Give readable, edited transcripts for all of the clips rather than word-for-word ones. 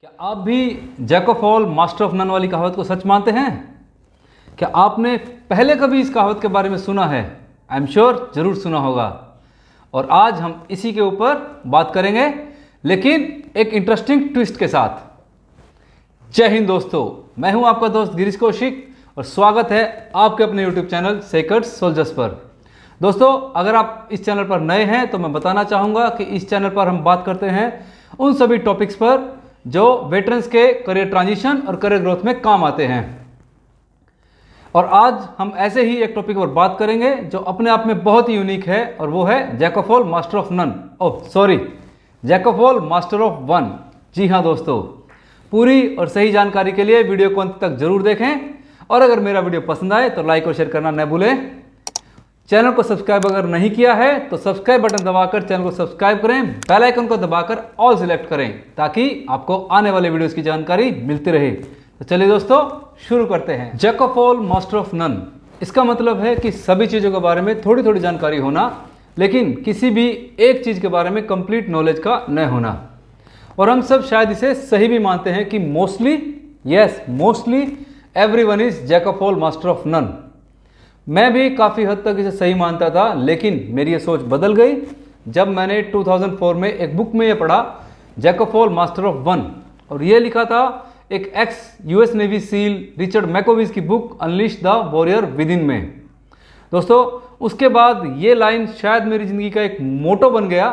क्या आप भी jack of all master of none वाली कहावत को सच मानते हैं? क्या आपने पहले कभी इस कहावत के बारे में सुना है? आई एम श्योर जरूर सुना होगा। और आज हम इसी के ऊपर बात करेंगे, लेकिन एक इंटरेस्टिंग ट्विस्ट के साथ। जय हिंद दोस्तों, मैं हूं आपका दोस्त गिरीश कौशिक और स्वागत है आपके अपने यूट्यूब चैनल सेकर्ड्स सोल्जर्स पर। दोस्तों, अगर आप इस चैनल पर नए हैं तो मैं बताना चाहूँगा कि इस चैनल पर हम बात करते हैं उन सभी टॉपिक्स पर जो वेटरन्स के करियर ट्रांजिशन और करियर ग्रोथ में काम आते हैं। और आज हम ऐसे ही एक टॉपिक पर बात करेंगे जो अपने आप में बहुत ही यूनिक है, और वो है jack of all master of none. Jack of all master of one. जी हाँ दोस्तों, पूरी और सही जानकारी के लिए वीडियो को अंत तक जरूर देखें, और अगर मेरा वीडियो पसंद आए तो लाइक और शेयर करना न भूलें। चैनल को सब्सक्राइब अगर नहीं किया है तो सब्सक्राइब बटन दबाकर चैनल को सब्सक्राइब करें, बेल आइकन को दबाकर ऑल सिलेक्ट करें ताकि आपको आने वाले वीडियोस की जानकारी मिलती रहे। तो चलिए दोस्तों, शुरू करते हैं। Jack of all master of none, इसका मतलब है कि सभी चीज़ों के बारे में थोड़ी थोड़ी जानकारी होना, लेकिन किसी भी एक चीज़ के बारे में कंप्लीट नॉलेज का न होना। और हम सब शायद इसे सही भी मानते हैं कि mostly everyone is jack of all master of none. मैं भी काफ़ी हद तक इसे सही मानता था, लेकिन मेरी ये सोच बदल गई जब मैंने 2004 में एक बुक में ये पढ़ा, jack of all master of one. और ये लिखा था एक ex US navy SEAL Richard Machowicz की book unleash the warrior within में। दोस्तों, उसके बाद ये लाइन शायद मेरी ज़िंदगी का एक मोटो बन गया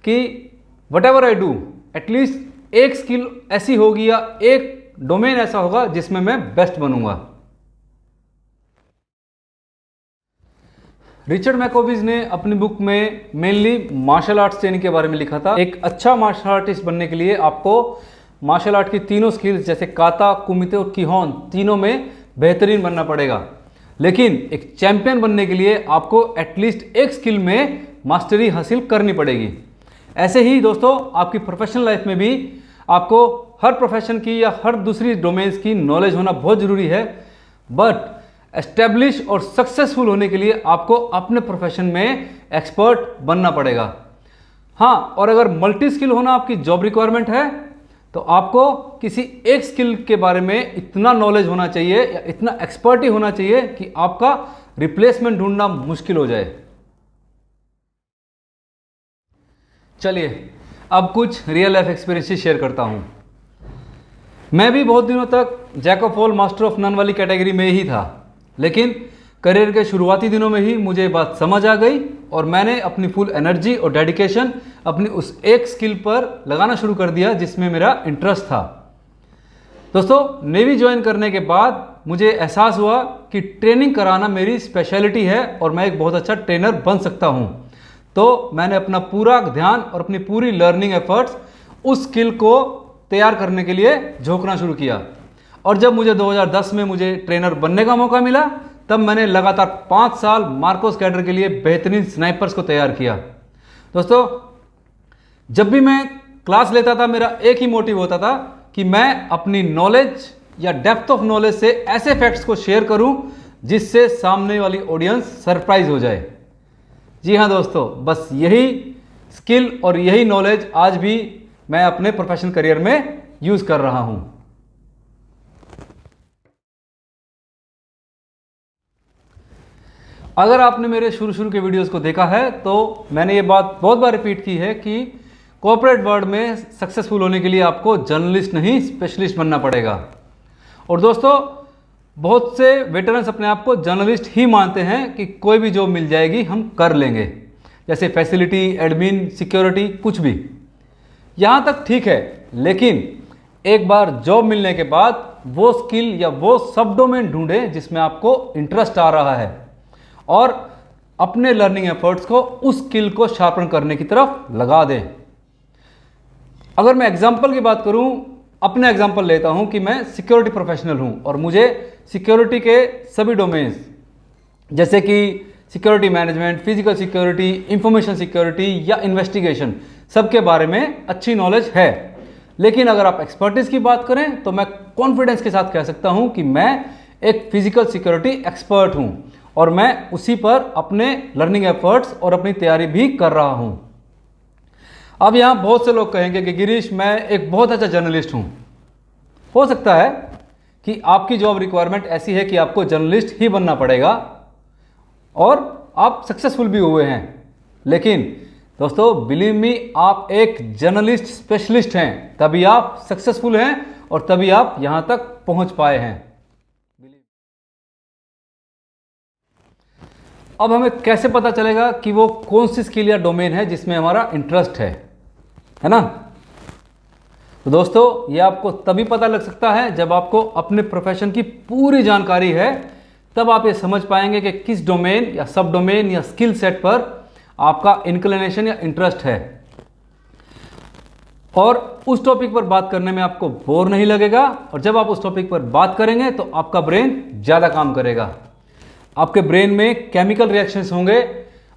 कि what ever I do, at least एक स्किल ऐसी होगी या एक डोमेन ऐसा होगा जिसमें मैं बेस्ट बनूंगा। रिचर्ड मैकोविज ने अपनी बुक में मेनली मार्शल आर्ट्स ट्रेनिंग के बारे में लिखा था। एक अच्छा मार्शल आर्टिस्ट बनने के लिए आपको मार्शल आर्ट की तीनों स्किल्स जैसे काता, कुमिते और किहोन तीनों में बेहतरीन बनना पड़ेगा। लेकिन एक चैंपियन बनने के लिए आपको एटलीस्ट एक स्किल में मास्टरी हासिल करनी पड़ेगी। ऐसे ही दोस्तों, आपकी प्रोफेशनल लाइफ में भी आपको हर प्रोफेशन की या हर दूसरी डोमेन्स की नॉलेज होना बहुत ज़रूरी है। बट एस्टेब्लिश और सक्सेसफुल होने के लिए आपको अपने प्रोफेशन में एक्सपर्ट बनना पड़ेगा। हाँ, और अगर मल्टी स्किल होना आपकी जॉब रिक्वायरमेंट है तो आपको किसी एक स्किल के बारे में इतना नॉलेज होना चाहिए या इतना एक्सपर्टी होना चाहिए कि आपका रिप्लेसमेंट ढूंढना मुश्किल हो जाए। चलिए अब कुछ रियल लाइफ एक्सपीरियंसेस शेयर करता हूँ। मैं भी बहुत दिनों तक jack of all master of none वाली कैटेगरी में ही था, लेकिन करियर के शुरुआती दिनों में ही मुझे बात समझ आ गई और मैंने अपनी फुल एनर्जी और डेडिकेशन अपनी उस एक स्किल पर लगाना शुरू कर दिया जिसमें मेरा इंटरेस्ट था। दोस्तों, नेवी ज्वाइन करने के बाद मुझे एहसास हुआ कि ट्रेनिंग कराना मेरी स्पेशलिटी है और मैं एक बहुत अच्छा ट्रेनर बन सकता हूँ। तो मैंने अपना पूरा ध्यान और अपनी पूरी लर्निंग एफर्ट्स उस स्किल को तैयार करने के लिए झोंकना शुरू किया। और जब मुझे 2010 में मुझे ट्रेनर बनने का मौका मिला, तब मैंने लगातार 5 साल मार्कोस कैडर के लिए बेहतरीन स्नाइपर्स को तैयार किया। दोस्तों, जब भी मैं क्लास लेता था मेरा एक ही मोटिव होता था कि मैं अपनी नॉलेज या डेप्थ ऑफ नॉलेज से ऐसे फैक्ट्स को शेयर करूं जिससे सामने वाली ऑडियंस सरप्राइज हो जाए। जी हाँ दोस्तों, बस यही स्किल और यही नॉलेज आज भी मैं अपने प्रोफेशनल करियर में यूज कर रहा हूं। अगर आपने मेरे शुरू के वीडियोस को देखा है तो मैंने ये बात बहुत बार रिपीट की है कि कॉर्पोरेट वर्ल्ड में सक्सेसफुल होने के लिए आपको जर्नलिस्ट नहीं स्पेशलिस्ट बनना पड़ेगा। और दोस्तों, बहुत से वेटरन्स अपने आप को जर्नलिस्ट ही मानते हैं कि कोई भी जॉब मिल जाएगी, हम कर लेंगे, जैसे फैसिलिटी, एडमिन, सिक्योरिटी, कुछ भी। यहाँ तक ठीक है, लेकिन एक बार जॉब मिलने के बाद वो स्किल या वो सब डोमेन ढूंढें जिसमें आपको इंटरेस्ट आ रहा है और अपने लर्निंग एफर्ट्स को उस स्किल को शार्पन करने की तरफ लगा दें। अगर मैं एग्जांपल की बात करूं, अपने एग्जांपल लेता हूं कि मैं सिक्योरिटी प्रोफेशनल हूं और मुझे सिक्योरिटी के सभी डोमेन्स जैसे कि security management, physical security, information security या इन्वेस्टिगेशन, सबके बारे में अच्छी नॉलेज है। लेकिन अगर आप एक्सपर्टीज की बात करें तो मैं कॉन्फिडेंस के साथ कह सकता हूं कि मैं एक फिजिकल सिक्योरिटी एक्सपर्ट हूं और मैं उसी पर अपने लर्निंग एफर्ट्स और अपनी तैयारी भी कर रहा हूं। अब यहाँ बहुत से लोग कहेंगे कि गिरीश, मैं एक बहुत अच्छा जर्नलिस्ट हूँ, हो सकता है कि आपकी जॉब रिक्वायरमेंट ऐसी है कि आपको जर्नलिस्ट ही बनना पड़ेगा और आप सक्सेसफुल भी हुए हैं, लेकिन दोस्तों बिलीव मी, आप एक जर्नलिस्ट स्पेशलिस्ट हैं, तभी आप सक्सेसफुल हैं और तभी आप यहां तक पहुंच पाए हैं। अब हमें कैसे पता चलेगा कि वो कौन सी स्किल या डोमेन है जिसमें हमारा इंटरेस्ट है ना? तो दोस्तों ये आपको तभी पता लग सकता है जब आपको अपने प्रोफेशन की पूरी जानकारी है, तब आप ये समझ पाएंगे कि किस डोमेन या सब डोमेन या स्किल सेट पर आपका इंक्लिनेशन या इंटरेस्ट है, और उस टॉपिक पर बात करने में आपको बोर नहीं लगेगा, और जब आप उस टॉपिक पर बात करेंगे तो आपका ब्रेन ज़्यादा काम करेगा, आपके ब्रेन में केमिकल रिएक्शंस होंगे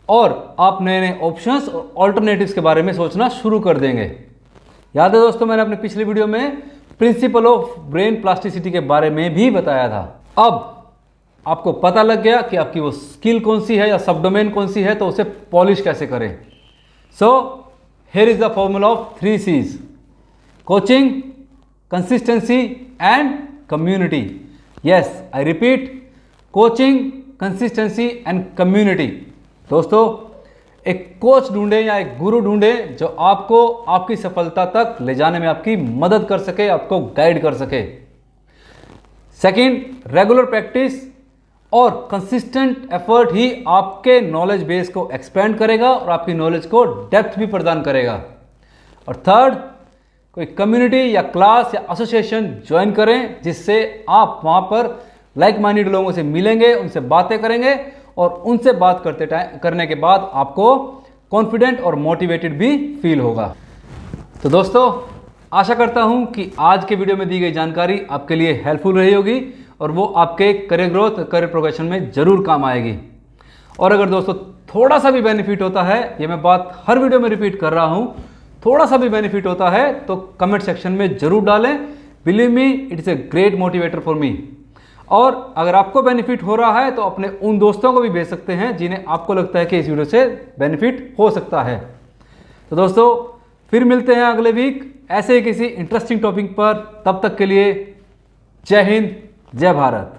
और आप नए नए ऑप्शंस और ऑल्टरनेटिव्स के बारे में सोचना शुरू कर देंगे। याद है दोस्तों, मैंने अपने पिछले वीडियो में प्रिंसिपल ऑफ ब्रेन प्लास्टिसिटी के बारे में भी बताया था। अब आपको पता लग गया कि आपकी वो स्किल कौन सी है या सब डोमेन कौन सी है, तो उसे पॉलिश कैसे करें। So here is the formula of 3 C's: coaching, consistency and community. Yes, I repeat, coaching, consistency and community. दोस्तों एक कोच ढूंढे या एक गुरु ढूंढे जो आपको आपकी सफलता तक ले जाने में आपकी मदद कर सके, आपको गाइड कर सके। सेकंड, रेगुलर प्रैक्टिस और कंसिस्टेंट एफर्ट ही आपके नॉलेज बेस को एक्सपेंड करेगा और आपकी नॉलेज को डेप्थ भी प्रदान करेगा। और थर्ड, कोई कम्युनिटी या क्लास या एसोसिएशन ज्वाइन करें जिससे आप वहां पर लाइक माइंडेड लोगों से मिलेंगे, उनसे बातें करेंगे और उनसे बात करने के बाद आपको कॉन्फिडेंट और मोटिवेटेड भी फील होगा। तो दोस्तों आशा करता हूं कि आज के वीडियो में दी गई जानकारी आपके लिए हेल्पफुल रही होगी और वो आपके करियर ग्रोथ, करियर प्रोग्रेशन में ज़रूर काम आएगी। और अगर दोस्तों थोड़ा सा भी बेनिफिट होता है, ये मैं बात हर वीडियो में रिपीट कर रहा हूँ, थोड़ा सा भी बेनिफिट होता है तो कमेंट सेक्शन में ज़रूर डालें। Believe me, it is a great motivator for me. और अगर आपको बेनिफिट हो रहा है तो अपने उन दोस्तों को भी भेज सकते हैं जिन्हें आपको लगता है कि इस वीडियो से बेनिफिट हो सकता है। तो दोस्तों फिर मिलते हैं अगले वीक ऐसे ही किसी इंटरेस्टिंग टॉपिक पर। तब तक के लिए जय हिंद, जय भारत।